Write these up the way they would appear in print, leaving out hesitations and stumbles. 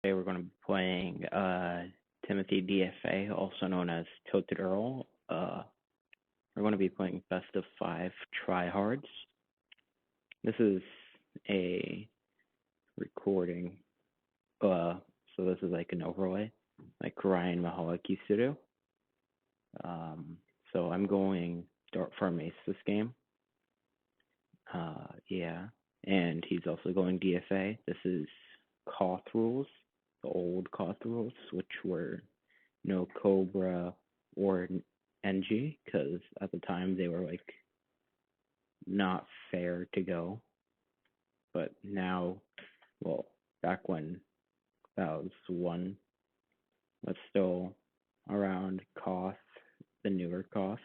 Today we're going to be playing Timothy DFA, also known as Tilted Earl. We're going to be playing best of 5 tryhards. This is a recording, so this is like an overlay, like Ryan Mahalik used to do. So I'm going Dart Farm Ace this game. Yeah, and he's also going DFA. This is Koth rules, the old Koth rules, which were no cobra or engi, because at the time they were like not fair to go. But now, well, back when that was one, but still around Koth, the newer Koth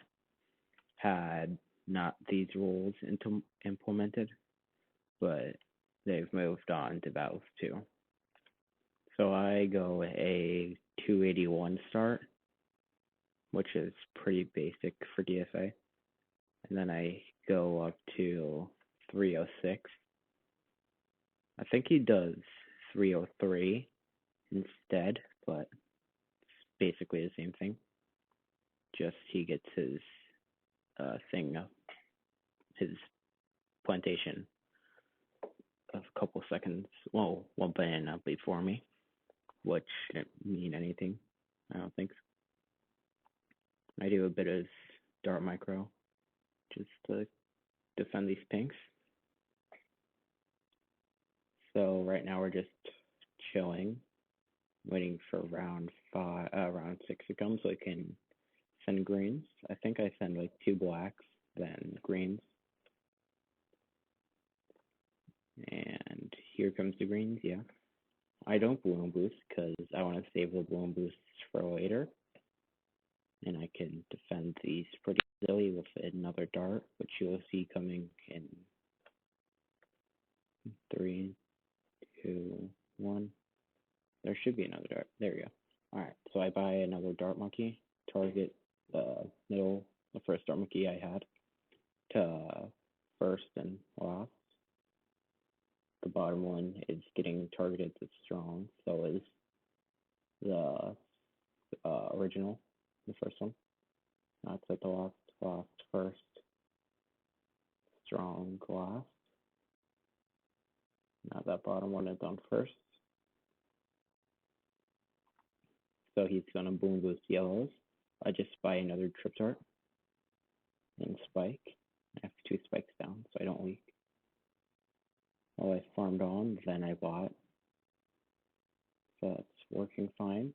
had not these rules implemented, but they've moved on to Valve 2. So I go a 281 start, which is pretty basic for DFA. And then I go up to 306. I think he does 303 instead, but it's basically the same thing. Just he gets his thing up, his plantation of a couple seconds, well, one banana before me, which didn't mean anything, I don't think. I do a bit of dart micro just to defend these pinks. So right now we're just chilling, waiting for round 6 to come so I can send greens. I think I send like 2 blacks, then greens. And here comes the greens, yeah. I don't balloon boost because I want to save the balloon boosts for later. And I can defend these pretty easily with another dart, which you'll see coming in 3, 2, 1. There should be another dart. There we go. Alright, so I buy another dart monkey, target the middle, the first dart monkey I had, to first and last. The bottom one is getting targeted to strong, so is the original, the first one. That's at the last, first, strong, last. Now that bottom one is on first. So he's going to boom boost yellows. I just buy another trip dart and spike. I have 2 spikes down so I don't leak. Well, I farmed on, then I bought. So that's working fine.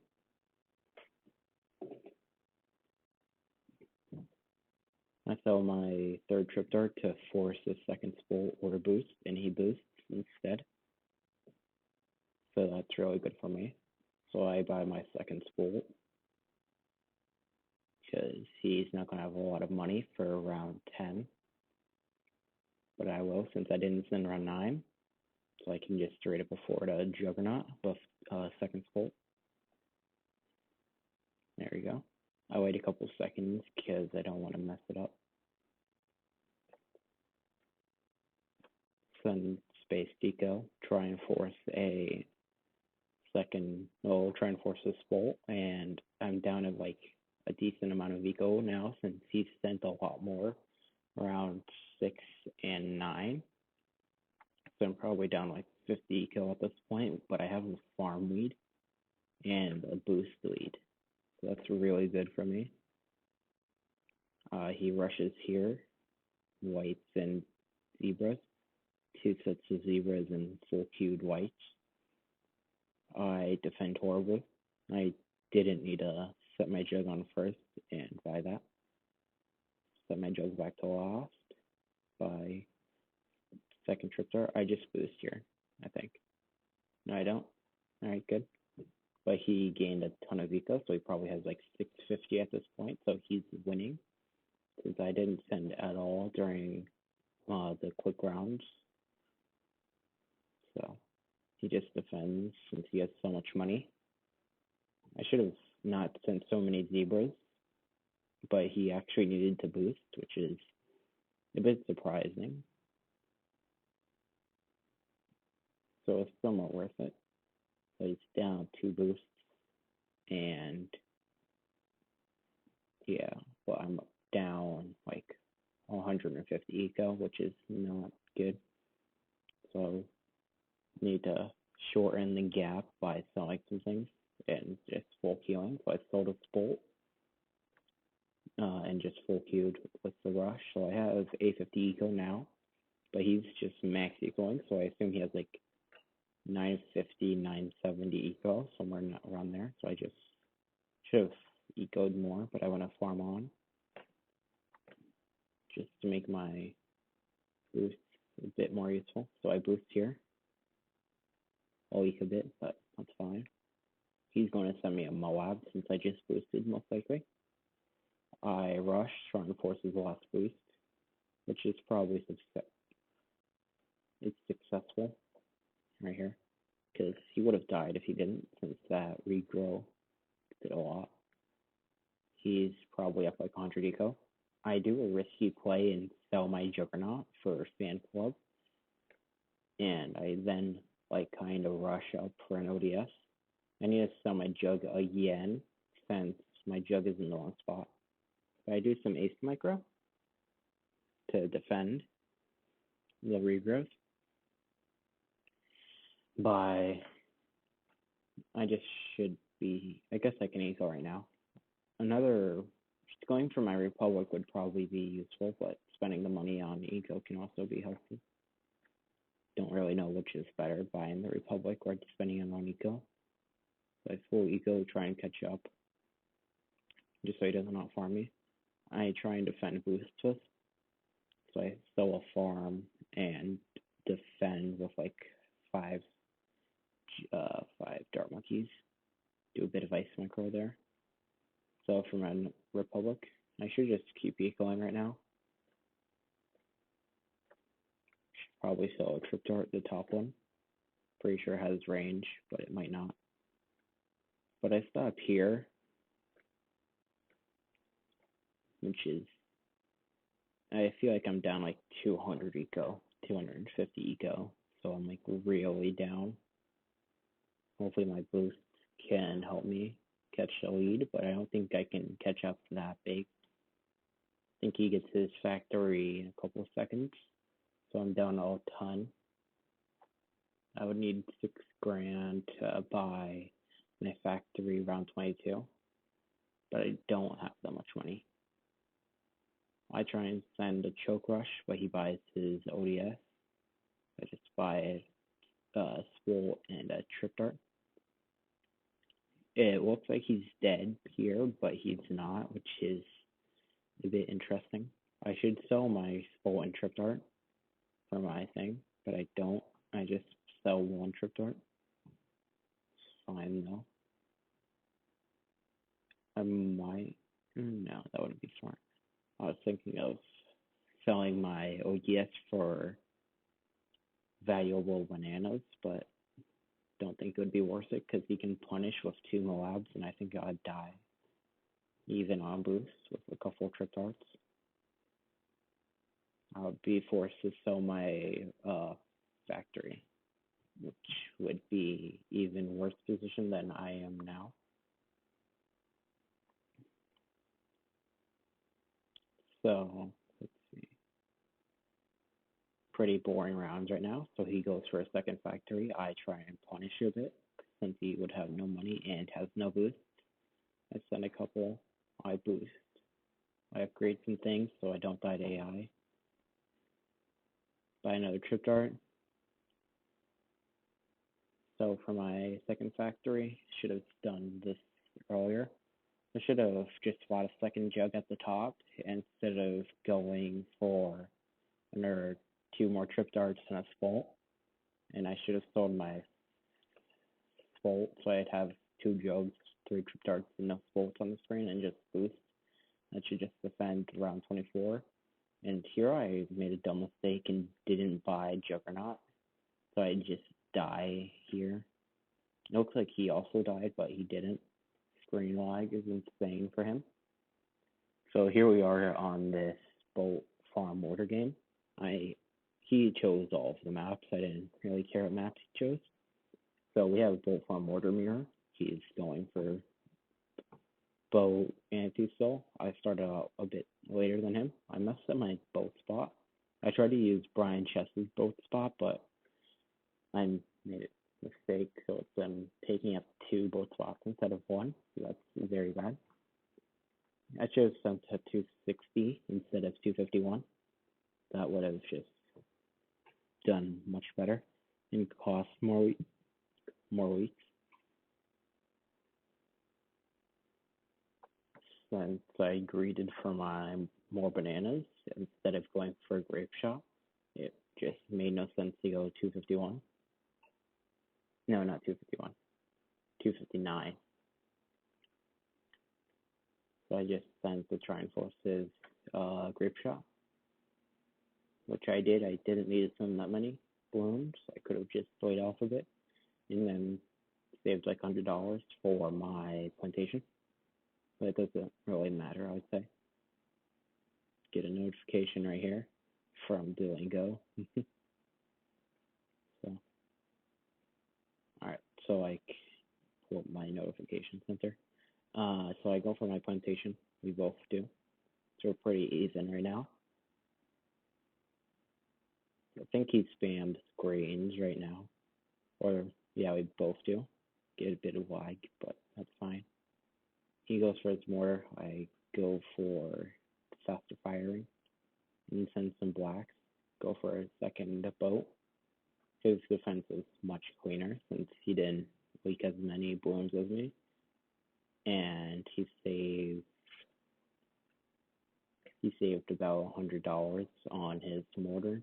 I sell my third trip dart to force the second spool or boost, and he boosts instead. So that's really good for me. So I buy my second spool because he's not going to have a lot of money for round 10. But I will, since I didn't send round 9. So I can just straight up afford a Juggernaut with second spool. There we go. I wait a couple seconds because I don't want to mess it up. Send space deco, try and force a second, try and force a spool, and I'm down at like a decent amount of eco now since he's sent a lot more, around 6 and 9. So I'm probably down like 50 eco at this point, but I have a farm lead and a boost lead. So that's really good for me. He rushes here, whites and zebras, 2 sets of zebras and full queued whites. I defend horribly. I didn't need to set my jug on first and buy that. Set my jug back to last. Buy second trip dart. I just boost here, I think. No, I don't. Alright, good. But he gained a ton of eco, so he probably has like 650 at this point, so he's winning. Since I didn't send at all during the quick rounds. So he just defends since he has so much money. I should have not sent so many zebras, but he actually needed to boost, which is a bit surprising. So it's somewhat worth it. So he's down 2 boosts, and yeah, well, I'm down like 150 eco, which is not good. So need to shorten the gap by selling some things and just full queuing. So I sold a Bolt and just full queued with the rush. So I have 850 eco now, but he's just max ecoing. So I assume he has like 950, 970 eco, somewhere around there. So I just should have ecoed more, but I want to farm on just to make my boost a bit more useful. So I boost here. I'll eco a bit, but that's fine. He's going to send me a Moab since I just boosted, most likely. I rush, trying to force his last boost, which is probably it's successful right here, because he would have died if he didn't, since that regrow did a lot. He's probably up like 100 eco. I do a risky play and sell my Juggernaut for Fan Club, and I then like kind of rush up for an ODS. I need to sell my Jug again since my Jug is in the wrong spot. But I do some Ace Micro to defend the regrowth by I just should be I guess I can eco right now. Another going for my Republic would probably be useful, but spending the money on eco can also be helpful. Don't really know which is better, buying the Republic or spending it on eco. So I full eco, try and catch up, just so he doesn't out-farm me. I try and defend boosts with, so I sell a farm and defend with like five Dart Monkeys. Do a bit of Ice Micro there. So for my Republic, I should just keep ecoing right now. Should probably sell a Trip Dart, the top one. Pretty sure it has range, but it might not. But I stop here, which is, I feel like I'm down like 200 eco, 250 eco. So I'm like really down. Hopefully my boost can help me catch the lead, but I don't think I can catch up that big. I think he gets his factory in a couple of seconds, so I'm down a ton. I would need 6 grand to buy my factory round 22, but I don't have that much money. I try and send a choke rush, but he buys his ODS. I just buy a spool and a trip dart. It looks like he's dead here, but he's not, which is a bit interesting. I should sell my spool and trip dart for my thing, but I don't. I just sell 1 trip dart. Fine though. I might. No, that wouldn't be smart. I was thinking of selling my ODS for valuable bananas, but don't think it would be worth it because he can punish with 2 Moabs, and I think I'd die even on boost with a couple trip darts. I would be forced to sell my factory, which would be even worse position than I am now. So let's see. Pretty boring rounds right now. So he goes for a second factory. I try and punish a bit since he would have no money and has no boost. I send a couple. I boost. I upgrade some things so I don't die to AI. Buy another trip dart. So for my second factory, should have done this earlier. I should have just bought a second jug at the top instead of going for another 2 more trip darts and a spolt. And I should have sold my spolt so I'd have 2 jugs, 3 trip darts, and no spolts on the screen and just boost. That should just defend round 24. And here I made a dumb mistake and didn't buy Juggernaut. So I just die here. It looks like he also died, but he didn't. Screen lag is insane for him. So here we are on this boat farm order game. He chose all of the maps. I didn't really care what maps he chose. So we have a bolt farm mortar mirror. He's going for bow anti-still. I started out a bit later than him. I messed up my boat spot. I tried to use Brian Chess's boat spot, but I made a mistake, so it's taking up 2 boat spots instead of 1. So that's very bad. I should have sent to 260 instead of 251. That would have just done much better and cost more weeks. Since I greeted for my more bananas instead of going for a grape shot, it just made no sense to go 251. No, not 251. 259. So I just sent to try and force his grape shot, which I did. I didn't need to send that many blooms. I could have just played off of it and then saved like $100 for my plantation. But it doesn't really matter, I would say. Get a notification right here from Duolingo. So, alright, so I pull up my notification center. So I go for my plantation. We both do. So we're pretty even right now. I think he spammed greens right now. Or, yeah, we both do. Get a bit of lag, but that's fine. He goes for his mortar. I go for faster firing and send some blacks. Go for a second boat. His defense is much cleaner since he didn't leak as many blooms as me. And he saved about $100 on his mortar.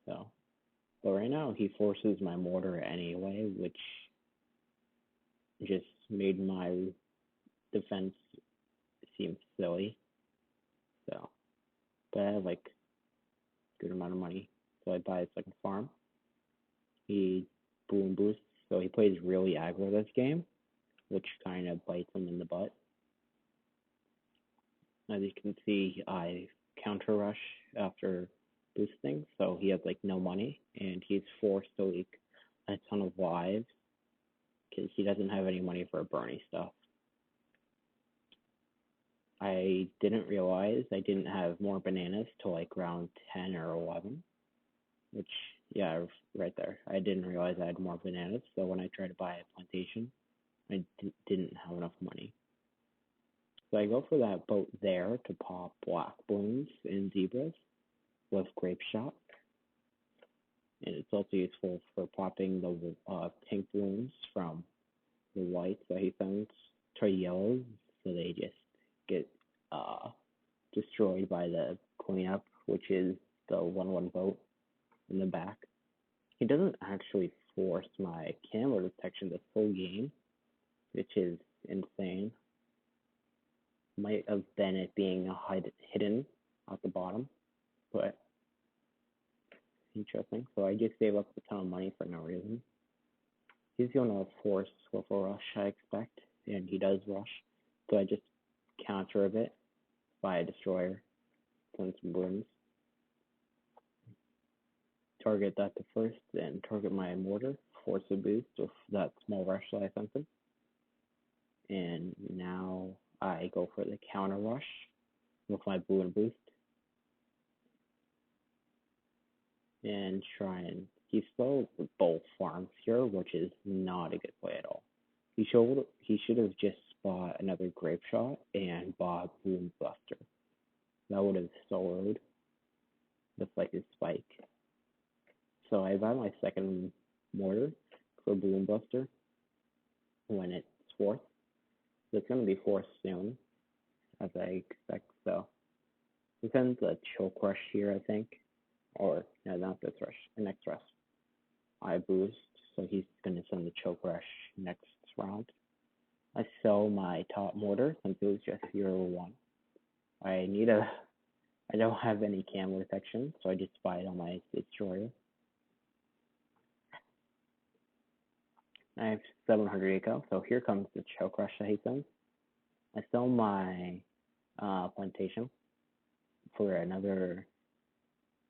So, but right now he forces my mortar anyway, which just made my defense seem silly. So, but I have like a good amount of money, so I buy a second farm. He boom boosts, so he plays really aggro this game, which kind of bites him in the butt. As you can see, I counter rush after boosting, so he has like no money, and he's forced to leak a ton of lives because he doesn't have any money for Bernie stuff. I didn't realize I didn't have more bananas till like round 10 or 11, which, yeah, right there. I didn't realize I had more bananas, so when I tried to buy a plantation, I didn't have enough money. So I go for that boat there to pop black blooms and zebras with grape shot. And it's also useful for popping the pink blooms from the whites that he sends to yellows, so they just get destroyed by the cleanup, which is the 1/1 boat in the back. He doesn't actually force my camo detection the full game, which is insane. Might have been it being hidden at the bottom, but interesting. So I just gave up a ton of money for no reason. He's going to force with a rush, I expect, and he does rush. So I just counter a bit by a destroyer, send some blooms. Target that to first, and target my mortar, force a boost with that small rush that I sent him. And now I go for the counter rush with my balloon boost. And try and he still both farms here, which is not a good play at all. He should have just bought another grape shot and bought Boom Buster. That would have soloed with like his spike. So I buy my second mortar for Boom Buster when it's fourth. So it's gonna be fourth soon, as I expect. So he sends a choke rush here, I think. Or no, not this rush, the next rush. I boost, so he's gonna send the choke rush next round. I sell my top mortar since it was just 0-1. I don't have any camo detection, so I just buy it on my destroyer. I have 700 eco, so here comes the choke rush that he sends. I sell my plantation for another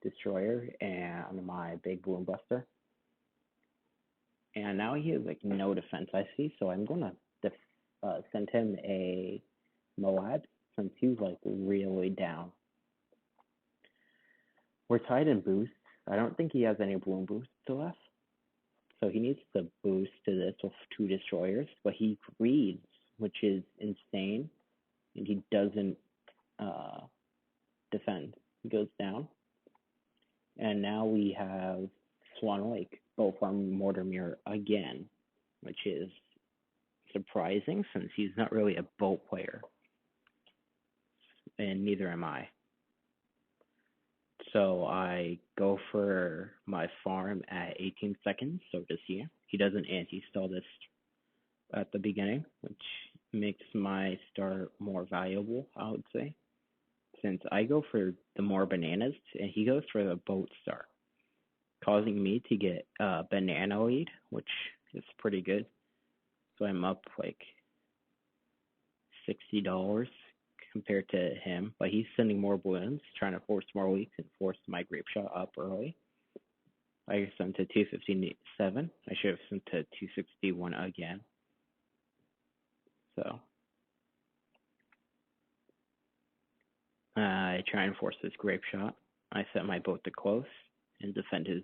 destroyer and my big boom buster. And now he has like no defense, I see. So I'm gonna send him a Moab since he's like really down. We're tied in boosts. I don't think he has any bloom boosts left. So he needs to boost to this with 2 destroyers, but he greeds, which is insane, and he doesn't defend. He goes down, and now we have Swan Lake, both on Mortar Mirror again, which is surprising since he's not really a boat player, and neither am I. So I go for my farm at 18 seconds, so to see. He doesn't anti-stall this at the beginning, which makes my start more valuable, I would say. Since I go for the more bananas, and he goes for the boat start, causing me to get a banana lead, which is pretty good. So I'm up like $60 compared to him, but he's sending more balloons, trying to force more weeks and force my grape shot up early. I sent to 257. I should have sent to 261 again. So I try and force this grape shot. I set my boat to close and defend his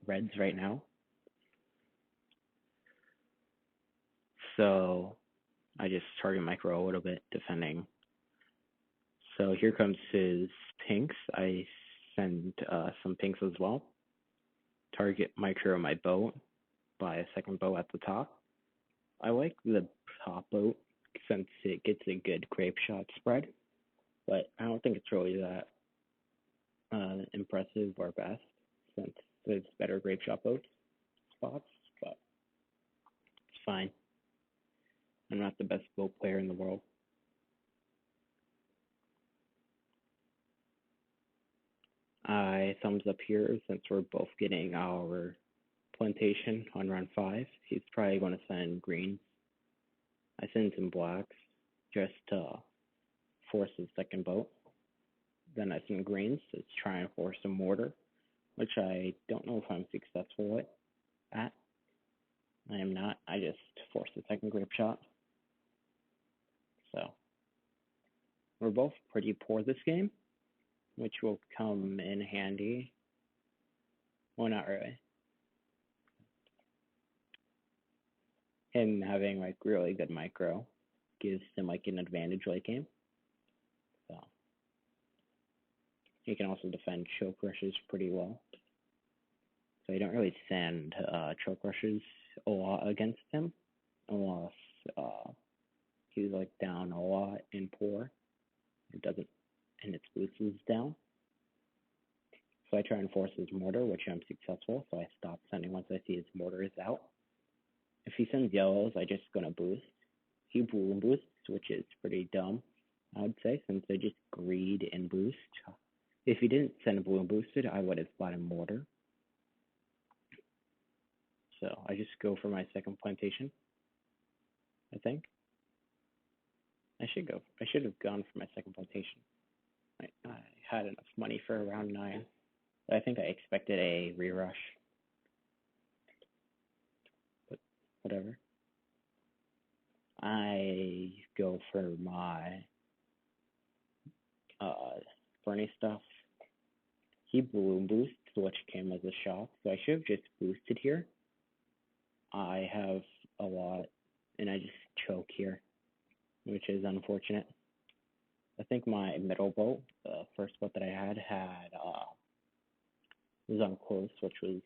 reds right now. So I just target micro a little bit, defending. So here comes his pinks. I send some pinks as well. Target micro my boat by a second boat at the top. I like the top boat since it gets a good grape shot spread, but I don't think it's really that impressive or best since there's better grape shot boat spots, but it's fine. I'm not the best boat player in the world. I thumbs up here since we're both getting our plantation on round 5. He's probably going to send greens. I send some blacks just to force his second boat. Then I send greens to try and force a mortar, which I don't know if I'm successful at. I am not. I just forced the second grape shot. So we're both pretty poor this game, which will come in handy. Well, not really. Him having like really good micro gives him like an advantage late game. So he can also defend choke rushes pretty well. So you don't really send choke rushes a lot against him unless he's like down a lot in poor. It doesn't, and its boost is down. So I try and force his mortar, which I'm successful. So I stop sending once I see his mortar is out. If he sends yellows, I just gonna boost. He bloom boosts, which is pretty dumb, I would say, since they just greed and boost. If he didn't send a bloom boosted, I would have bought a mortar. So I just go for my second plantation, I think. I should have gone for my second plantation. I had enough money for round 9, but I think I expected a rerush. But whatever. I go for my Bernie stuff. He bloom boosts, which came as a shock, so I should have just boosted here. I have a lot, and I just choke here, which is unfortunate. I think my middle boat, the first boat that I had was on close, which was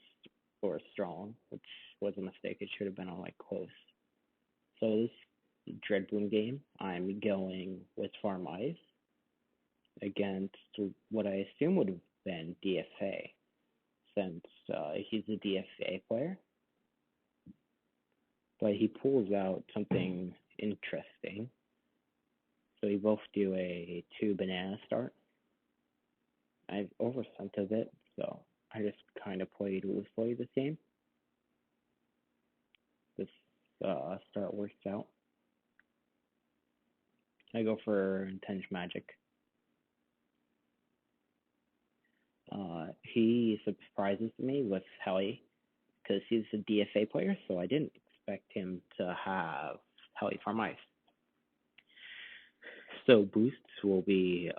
or strong, which was a mistake. It should have been on like close. So this Dread Boom game, I'm going with Farm Ice against what I assume would have been DFA, since he's a DFA player. But he pulls out something interesting. So we both do a 2 banana start. I've oversent a bit, so I just kind of played loosely this game. This start works out. I go for Intense Magic. He surprises me with Helly because he's a DFA player, so I didn't expect him to have Helly farm ice. So boosts will be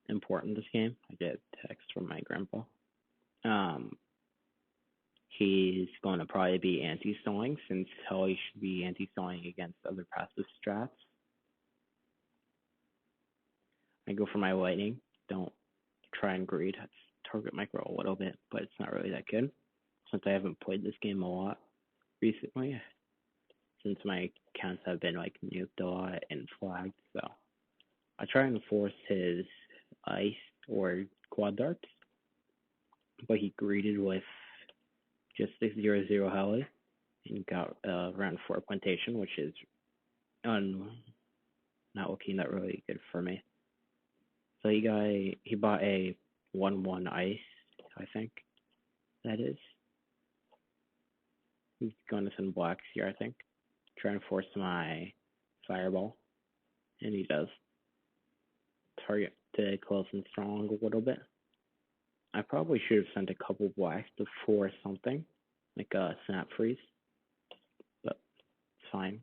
important this game. I get a text from my grandpa. He's going to probably be anti-stalling since Helly should be anti-stalling against other passive strats. I go for my lightning. Don't try and greed. Target micro a little bit, but it's not really that good since I haven't played this game a lot recently. Since my accounts have been like nuked a lot and flagged, so I try and force his ice or quad darts, but he greeted with just 6-0-0 Helly and got round 4 plantation, which is not looking that really good for me. So he bought a 1-1 ice, I think that is. He's going to send blacks here, I think. Trying to force my fireball, and he does. Target to close and strong a little bit. I probably should have sent a couple blacks to force something, like a snap freeze, but it's fine.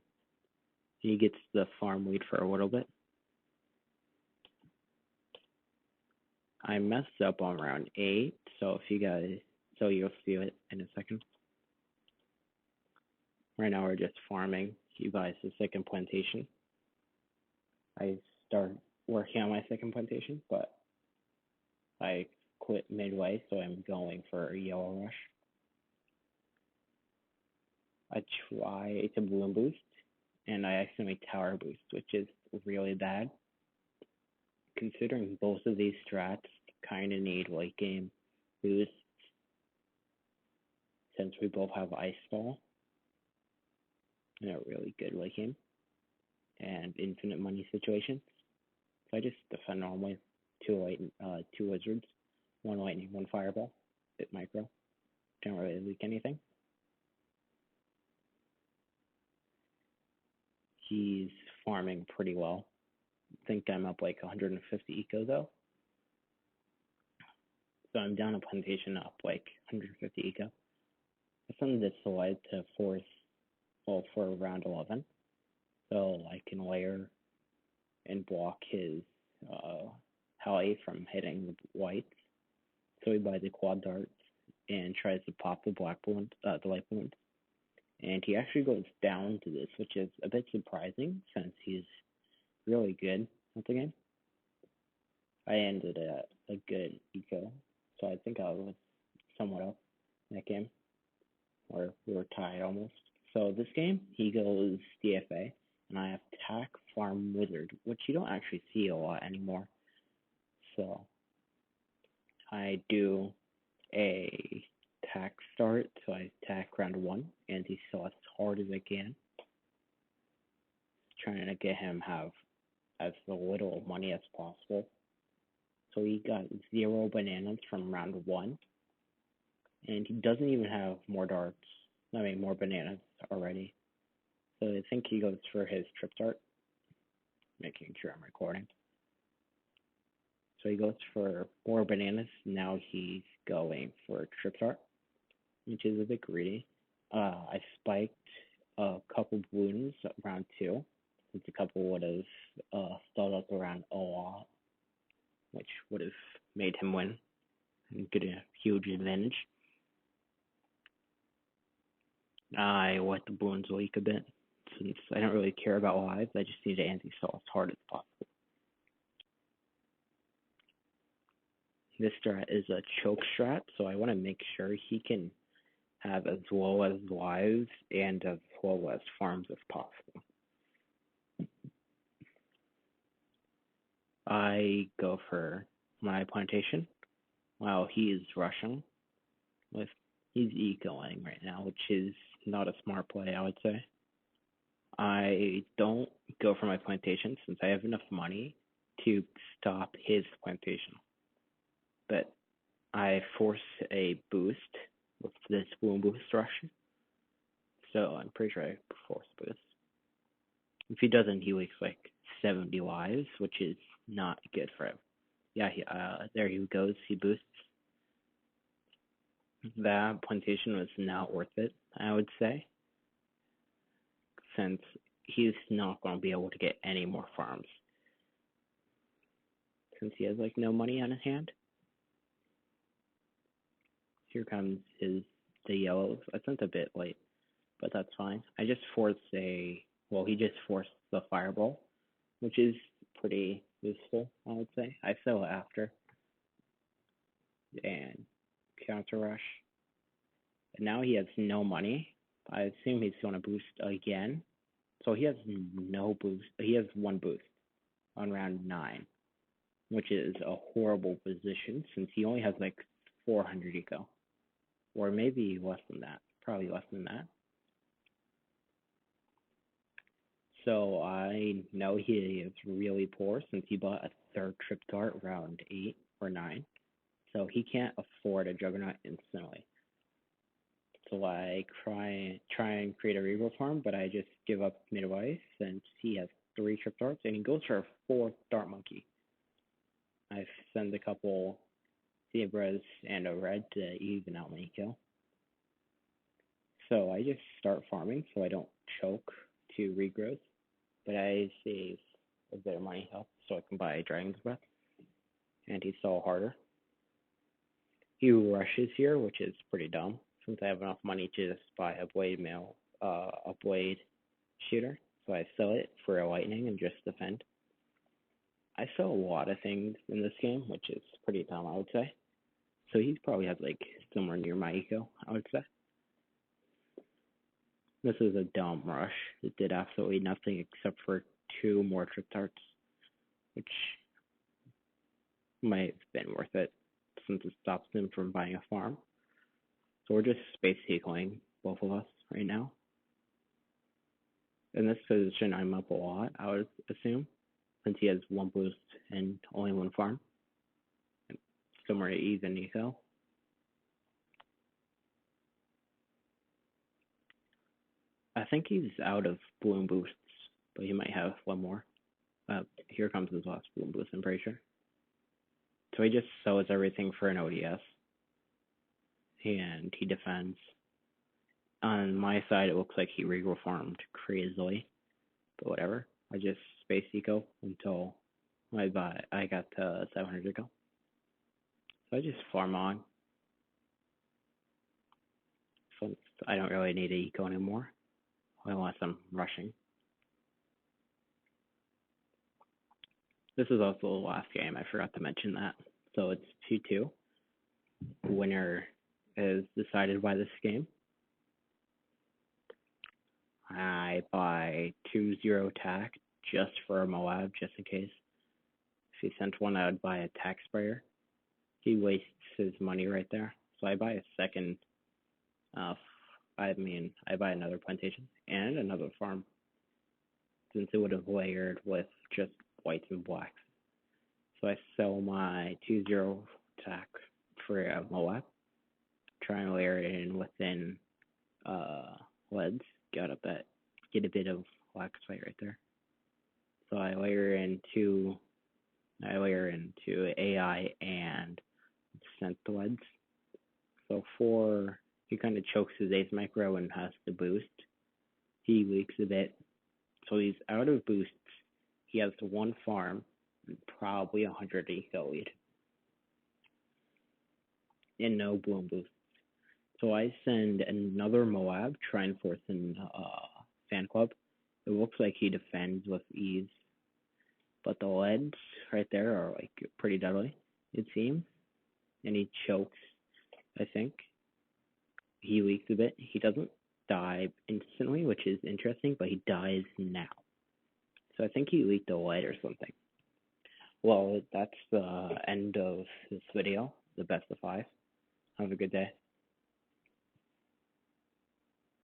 He gets the farm lead for a little bit. I messed up on round 8, so you'll see it in a second. Right now we're just farming. He buys the second plantation. I start working on my second plantation, but I quit midway, so I'm going for a yellow rush. I try to bloom boost, and I accidentally tower boost, which is really bad. Considering both of these strats kind of need late game boosts, since we both have ice ball in a really good late game and infinite money situation. So I just defend normally. Two wizards, 1 lightning, 1 fireball, bit micro. Don't really leak anything. He's farming pretty well. I think I'm up like 150 eco though. So I'm down a plantation up like 150 eco. I send this slide to for round 11. So I can layer and block his Helly from hitting the whites. So he buys the quad darts and tries to pop the black balloon, the light balloons. And he actually goes down to this, which is a bit surprising since he's really good at the game. I ended at a good eco, so I think I was somewhat up in that game, or we were tied almost. So this game, he goes DFA, and I attack farm wizard, which you don't actually see a lot anymore. So I do a attack start, so I attack round 1, and he still as hard as I can, trying to get him have as little money as possible. So he got 0 bananas from round 1, and he doesn't even have more bananas already. So I think he goes for his trip dart, making sure I'm recording. So he goes for more bananas. Now he's going for trip dart, which is a bit greedy. I spiked a couple balloons round 2, since a couple would have stalled up around a lot, which would have made him win and get a huge advantage. I let the balloons leak a bit, since I don't really care about lives. I just need to anti-stall as hard as possible. This strat is a choke strat, so I want to make sure he can have as low as lives and as low as farms as possible. I go for my plantation while he is rushing. He's ecoing right now, which is not a smart play, I would say. I don't go for my plantation since I have enough money to stop his plantation. But I force a boost with this boom boost rush. So I'm pretty sure I force boost. If he doesn't, he leaks like 70 lives, which is not good for him. Yeah, there he goes. He boosts. that plantation was not worth it, I would say, since he's not going to be able to get any more farms since he has like no money on his hand. Here comes the yellows. I sent a bit late, but that's fine. I just forced he just forced the fireball, which is pretty useful, I would say. I sell it after and counter rush. And now he has no money. I assume he's going to boost again. So he has no boost. He has one boost on round 9, which is a horrible position since he only has like 400 eco. Or maybe less than that. Probably less than that. So I know he is really poor since he bought a third trip dart round 8 or 9. So he can't afford a juggernaut instantly. So I try and create a reroll farm, but I just give up midway since he has 3 trip darts and he goes for a 4th dart monkey. I send a couple zebras and a red to even out my kill. So I just start farming so I don't choke to regrowth, but I save a bit of money health so I can buy Dragon's Breath, and he's so harder. He rushes here, which is pretty dumb since I have enough money to just buy a blade shooter. So I sell it for a lightning and just defend. I sell a lot of things in this game, which is pretty dumb, I would say. So he probably has like somewhere near my eco, I would say. This is a dumb rush. It did absolutely nothing except for 2 more trip darts, which might have been worth it since it stops him from buying a farm. So we're just space ecoing, both of us, right now. In this position, I'm up a lot, I would assume, since he has 1 boost and only 1 farm. And somewhere even eco. I think he's out of bloom boosts, but he might have 1 more. Here comes his last bloom boost, I'm pretty sure. So he just sells everything for an ODS. And he defends. On my side, it looks like he regrow farmed crazily, but whatever. I just space eco until I got to 700 eco. So I just farm on. So I don't really need an eco anymore, unless I'm rushing. This is also the last game. I forgot to mention that. So it's 2-2. Winner is decided by this game. I buy 2-0 tack just for a Moab, just in case. If he sent one, I would buy a tack sprayer. He wastes his money right there. So I buy a second. I buy another plantation and another farm, since it would have layered with just whites and blacks. So I sell my 2-0 tack for a Moab. Try and layer it in within leads. Get a bit of black spite right there. So I layer into AI and sent the leads. So he kind of chokes his ace micro and has to boost. He leaks a bit. So he's out of boosts. He has 1 farm and probably 100 eco lead. And no bloom boosts. So I send another Moab, try and force in fan club. It looks like he defends with ease. But the leads right there are like pretty deadly, it seems. And he chokes, I think. He leaks a bit. He doesn't die instantly, which is interesting, but he dies now. So I think he leaked a lead or something. Well, that's the end of this video, the best of 5. Have a good day.